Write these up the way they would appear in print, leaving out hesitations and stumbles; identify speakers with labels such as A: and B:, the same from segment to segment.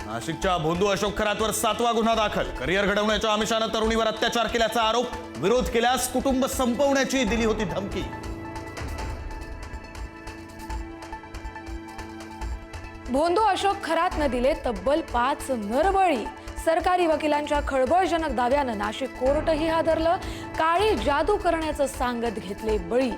A: नाशिकच्या भोंदू अशोक खरातवर 7वा गुन्हा दाखल। करिअर घडवण्याच्या आमिषानं तरुणीवर अत्याचार केल्याचा आरोप। विरोध केल्यास कुटुंब संपवण्याची दिली होती धमकी।
B: भोंदू अशोक खरातनं दिले तब्बल 5 नरबळी। सरकारी वकिलांच्या खळबळजनक दाव्यानं नाशिक कोर्टही हादरलं। काळी जादू करण्याचं सांगत घेतले बळी।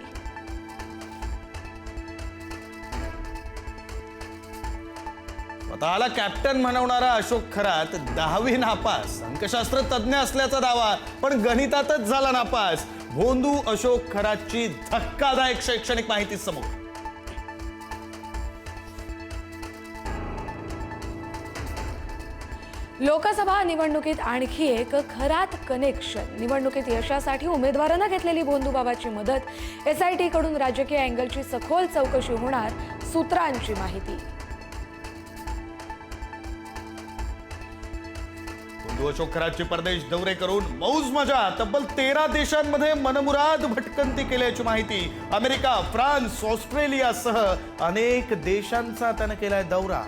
A: स्वतःला कॅप्टन म्हणवणारा अशोक खरात 10वी नापास। अंकशास्त्र तज्ञ असल्याचा दावा, पण गणितातच झाला नापास। भोंदू अशोक खरातची धक्कादायक शैक्षणिक माहिती समोर।
B: लोकसभा निवडणुकीत आणखी एक खरात कनेक्शन। निवडणुकीत यशासाठी उमेदवारांना घेतलेली भोंदूबाबाची मदत। SIT कडून राजकीय अँगलची सखोल चौकशी होणार, सूत्रांची माहिती।
A: भोंदू अशोक खरातची परदेश दौरे करून मौज मजा। तब्बल 13 देशांमध्ये मनमुराद भटकंती केल्याची माहिती। अमेरिका, फ्रान्स, ऑस्ट्रेलियासह अनेक देशांचा त्याने केलाय दौरा।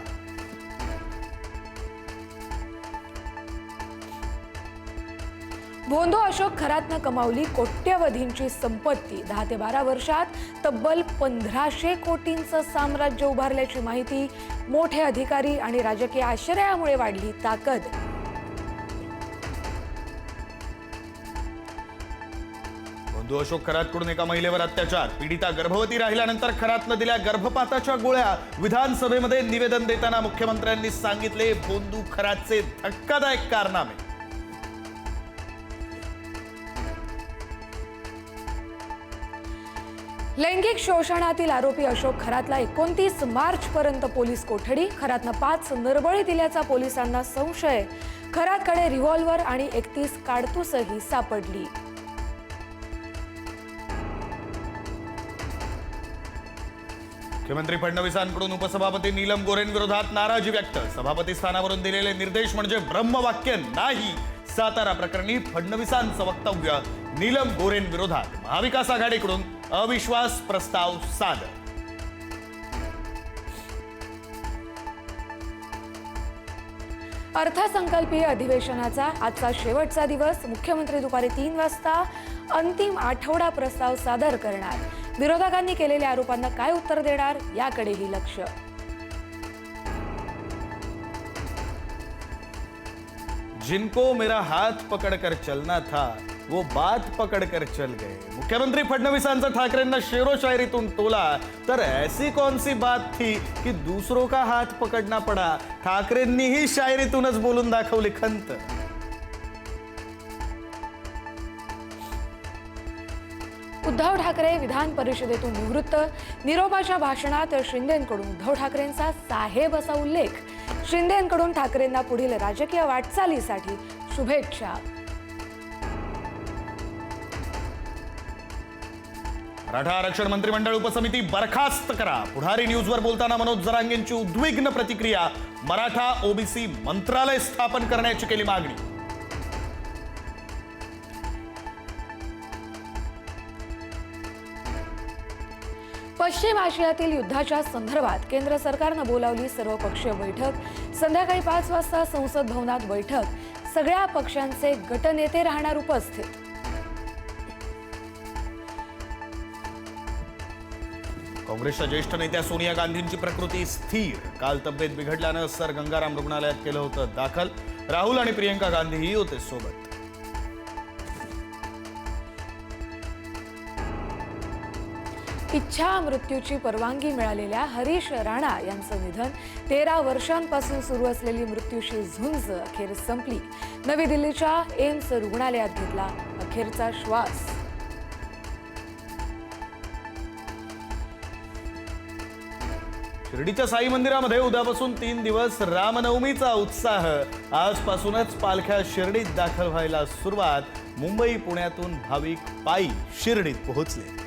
B: भोंदू अशोक खरातनं कमावली कोट्यवधींची संपत्ती। 10 ते 12 वर्षात तब्बल 1500 कोटींचं साम्राज्य उभारल्याची माहिती। मोठे अधिकारी आणि राजकीय आश्रयामुळे वाढली ताकद।
A: भोंदू अशोक खरातकडून एका महिलेवर अत्याचार। पीडिता गर्भवती राहिल्यानंतर खरातनं दिल्या गर्भपाताच्या गोळ्या। विधानसभेमध्ये निवेदन देताना मुख्यमंत्र्यांनी सांगितले भोंदू खरातचे धक्कादायक कारनामे।
B: लैंगिक शोषणातील आरोपी अशोक खरातला 29 मार्च पर्यंत पोलीस कोठडी। खरातनं 5 नरबळी दिल्याचा पोलिसांना संशय। खरातकडे रिव्हॉल्व्हर आणि 31 काडतूसही सापडली।
A: मुख्यमंत्री फडणवीसांकडून उपसभापती नीलम गोरेंविरोधात नाराजी व्यक्त। सभापती स्थानावरून दिलेले निर्देश म्हणजे ब्रह्मवाक्य नाही। सातारा प्रकरणी फडणवीसांचं वक्तव्य। नीलम गोरेंविरोधात महाविकास आघाडीकडून अविश्वास प्रस्ताव सादर।
B: अर्थसंकल्पीय अधिवेशनाचा आजचा शेवटचा दिवस। मुख्यमंत्री दुपारी 3 वाजता अंतिम आठवडा प्रस्ताव सादर करणार। विरोधकांनी केलेल्या आरोपांना काय उत्तर देणार, याकडेही लक्ष।
A: जिनको मेरा हाथ पकड़कर चलना था वो बात पकड़कर चल गए। मुख्यमंत्री फडणवीसांचा ठाकरेंना शेरो शायरीतून टोला, तर ऐसी कौन सी बात थी कि दूसरों का हाथ पकड़ना पड़ा। ठाकरेंनीही शायरीतूनच बोलून दाखवली खंत।
B: उद्धव ठाकरे विधान परिषदेतून निवृत्त। निरोपाच्या भाषणात शिंदेंकडून उद्धव ठाकरेंचा साहेब असा उल्लेख। शिंदेंकडून ठाकरेंना पुढील राजकीय वाटचालीसाठी शुभेच्छा।
A: मराठा आरक्षण मंत्रिमंडळ उपसमिती बरखास्त करा। पुढारी न्यूजवर बोलताना मनोज जरांगेंची उद्विग्न प्रतिक्रिया। मराठा OBC मंत्रालय स्थापन करण्याची केली मागणी।
B: पश्चिम आशियातील युद्धाच्या संदर्भात केंद्र सरकारनं बोलावली सर्वपक्षीय बैठक। संध्याकाळी 5 वाजता संसद भवनात बैठक। सगळ्या पक्षांचे गटनेते राहणार उपस्थित।
A: काँग्रेसच्या ज्येष्ठ नेत्या सोनिया गांधींची प्रकृती स्थिर। काल तब्येत बिघडल्यानं सर गंगाराम रुग्णालयात केलं होतं दाखल। राहुल आणि प्रियंका गांधीही होते सोबत।
B: इच्छा मृत्यूची परवानगी मिळालेल्या हरीश राणा यांचं निधन। 13 वर्षांपासून सुरू असलेली मृत्यूशी झुंज अखेर संपली। नवी दिल्लीच्या एम्स रुग्णालयात घेतला अखेरचा श्वास।
A: शिर्डीच्या साई मंदिरामध्ये उद्यापासून 3 दिवस रामनवमीचा उत्साह। आजपासूनच पालख्या शिर्डीत दाखल व्हायला सुरुवात। मुंबई पुण्यातून भाविक पायी शिर्डीत पोहोचले।